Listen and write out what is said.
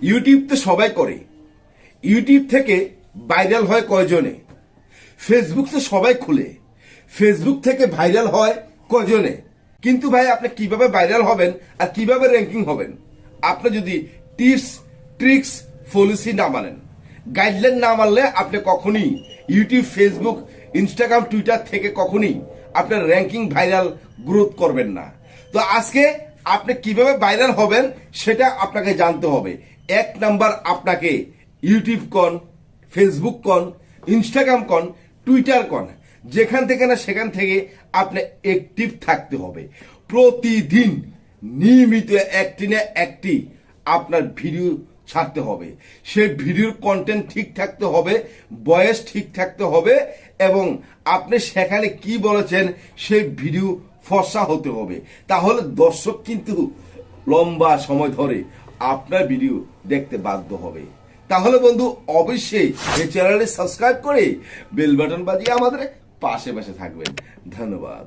YouTube তো সবাই করে, ইউটিউব থেকে ভাইরাল হয় কয়জনে? ফেসবুক তো সবাই খুলে, ফেসবুক থেকে ভাইরাল হয় কয়জনে? কিন্তু ভাই আপনি কিভাবে ভাইরাল হবেন আর কিভাবে র্যাঙ্কিং হবেন আপনি যদি টিপস ট্রিক্স পলিসি না মানেন, গাইডলাইন না মানলে আপনি কখনই ইউটিউব ফেসবুক ইনস্টাগ্রাম টুইটার থেকে কখনই আপনার র্যাঙ্কিং ভাইরাল গ্রোথ করবেন না। তো আজকে আপনি কিভাবে ভাইরাল হবেন সেটা আপনাকে জানতে হবে। এক নাম্বার, আপনাকে ইউটিউব কন, ফেসবুক কন, ইনস্টাগ্রাম কন, টুইটার কন, যেখান থেকে না সেখান থেকে আপনি অ্যাক্টিভ থাকতে হবে। প্রতিদিন নিয়মিত একটি না একটি আপনার ভিডিও ছাড়তে হবে। সেই ভিডিওর কন্টেন্ট ঠিক থাকতে হবে, বয়স ঠিক থাকতে হবে, এবং আপনি সেখানে কি বলেছেন সেই ভিডিও ফর্সা হতে হবে। তাহলে দর্শক কিন্তু লম্বা সময় ধরে আপনার ভিডিও দেখতে বাধ্য হবে। তাহলে বন্ধু অবশ্যই এই চ্যানেলটি সাবস্ক্রাইব করে বেল বাটন বাজিয়ে আমাদের পাশে পাশে থাকবেন। ধন্যবাদ।